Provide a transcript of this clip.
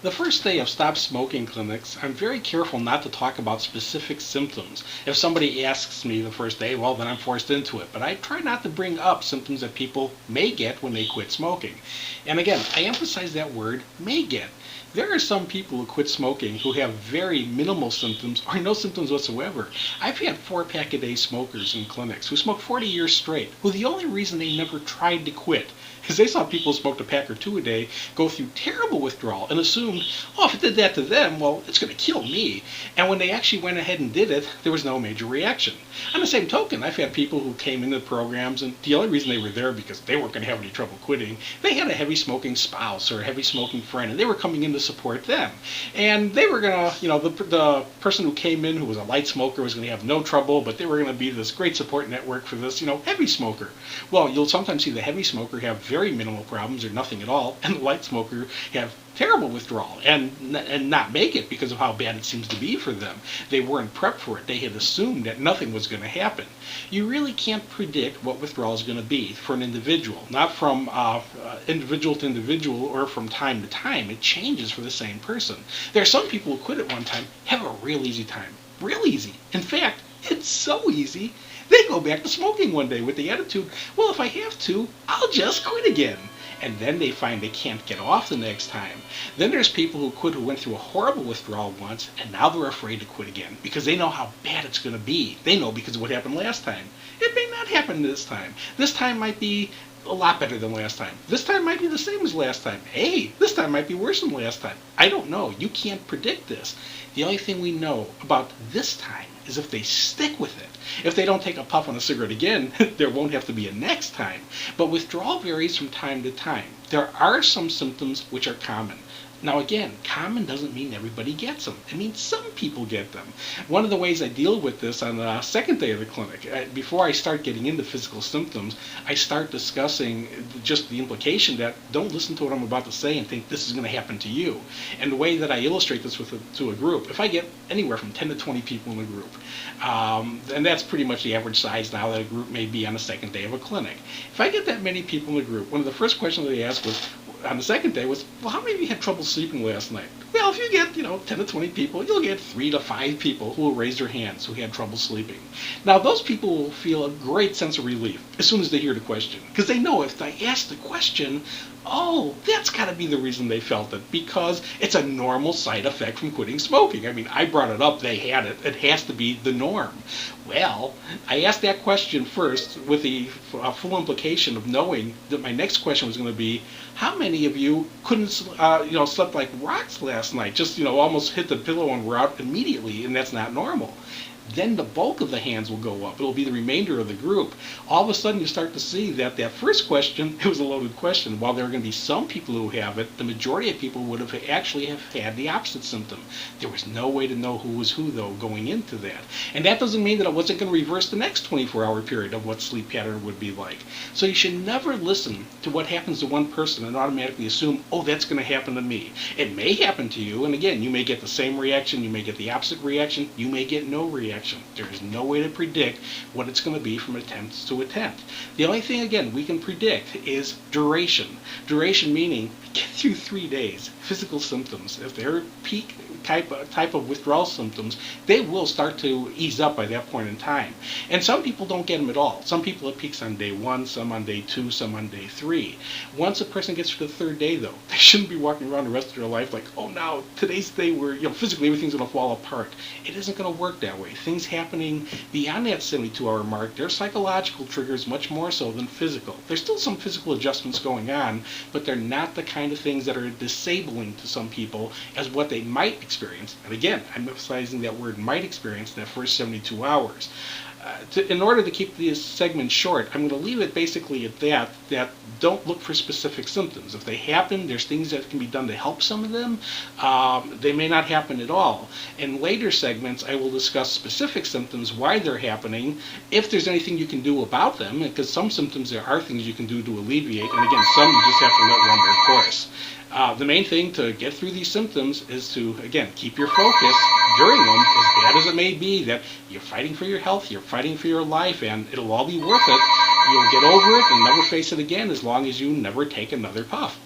The first day of Stop Smoking clinics, I'm very careful not to talk about specific symptoms. If somebody asks me the first day, well, then I'm forced into it. But I try not to bring up symptoms that people may get when they quit smoking. And again, I emphasize that word may get. There are some people who quit smoking who have very minimal symptoms or no symptoms whatsoever. I've had 4-pack-a-day smokers in clinics who smoked 40 years straight, who the only reason they never tried to quit is they saw people who smoked a pack or two a day go through terrible withdrawal and assumed, oh, if it did that to them, well, it's going to kill me. And when they actually went ahead and did it, there was no major reaction. On the same token, I've had people who came into the programs, and the only reason they were there because they weren't going to have any trouble quitting, they had a heavy smoking spouse or a heavy smoking friend, and they were coming in to support them. And they were going to, the person who came in who was a light smoker was going to have no trouble, but they were going to be this great support network for this, heavy smoker. Well, you'll sometimes see the heavy smoker have very minimal problems or nothing at all, and the light smoker have terrible withdrawal and not make it because of how bad it seems to be for them. They weren't prepped for it. They had assumed that nothing was going to happen. You really can't predict what withdrawal is going to be for an individual, not from individual to individual or from time to time. It changes for the same person. There are some people who quit at one time, have a real easy time. Real easy. In fact, it's so easy, they go back to smoking one day with the attitude, well, if I have to, I'll just quit again. And then they find they can't get off the next time. Then there's people who quit who went through a horrible withdrawal once, and now they're afraid to quit again because they know how bad it's going to be. They know because of what happened last time. It may not happen this time. This time might be a lot better than last time. This time might be the same as last time. Hey, this time might be worse than last time. I don't know. You can't predict this. The only thing we know about this time is if they stick with it. If they don't take a puff on a cigarette again, there won't have to be a next time. But withdrawal varies from time to time. There are some symptoms which are common. Now again, common doesn't mean everybody gets them. It means some people get them. One of the ways I deal with this on the second day of the clinic, before I start getting into physical symptoms, I start discussing just the implication that don't listen to what I'm about to say and think this is going to happen to you. And the way that I illustrate this to a group, if I get anywhere from 10 to 20 people in a group, and that's pretty much the average size now that a group may be on the second day of a clinic. If I get that many people in the group, one of the first questions they ask was, on the second day was, well, how many of you had trouble sleeping last night? Well, if you get, 10 to 20 people, you'll get 3 to 5 people who will raise their hands who had trouble sleeping. Now, those people will feel a great sense of relief as soon as they hear the question, because they know if I ask the question, oh, that's got to be the reason they felt it, because it's a normal side effect from quitting smoking. I mean, I brought it up, they had it. It has to be the norm. Well, I asked that question first with the full implication of knowing that my next question was going to be, how many of you couldn't, slept like rocks last night, just, almost hit the pillow and were out immediately, and that's not normal. Then the bulk of the hands will go up. It'll be the remainder of the group. All of a sudden you start to see that first question, it was a loaded question. While there are going to be some people who have it, the majority of people would have actually have had the opposite symptom. There was no way to know who was who, though, going into that. And that doesn't mean that it wasn't going to reverse the next 24-hour period of what sleep pattern would be like. So you should never listen to what happens to one person and automatically assume, oh, that's going to happen to me. It may happen to you, and again, you may get the same reaction, you may get the opposite reaction, you may get no reaction. There is no way to predict what it's going to be from attempt to attempt. The only thing, again, we can predict is duration. Duration meaning get through 3 days. Physical symptoms, if they're peak type of withdrawal symptoms, they will start to ease up by that point in time. And some people don't get them at all. Some people it peaks on day 1, some on day 2, some on day 3. Once a person gets to the 3rd day, though, they shouldn't be walking around the rest of their life like, oh, now today's the day where physically everything's going to fall apart. It isn't going to work that way. Things happening beyond that 72-hour mark, they're psychological triggers much more so than physical. There's still some physical adjustments going on, but they're not the kind of things that are disabling to some people as what they might experience. And again, I'm emphasizing that word might experience in that first 72 hours. In order to keep this segment short, I'm going to leave it basically at that don't look for specific symptoms. If they happen, there's things that can be done to help some of them. They may not happen at all. In later segments, I will discuss specific symptoms, why they're happening, if there's anything you can do about them, because some symptoms there are things you can do to alleviate, and again, some you just have to let run their course. The main thing to get through these symptoms is to, again, keep your focus during them, as bad as it may be, that you're fighting for your health, you're fighting for your life, and it'll all be worth it. You'll get over it and never face it again as long as you never take another puff.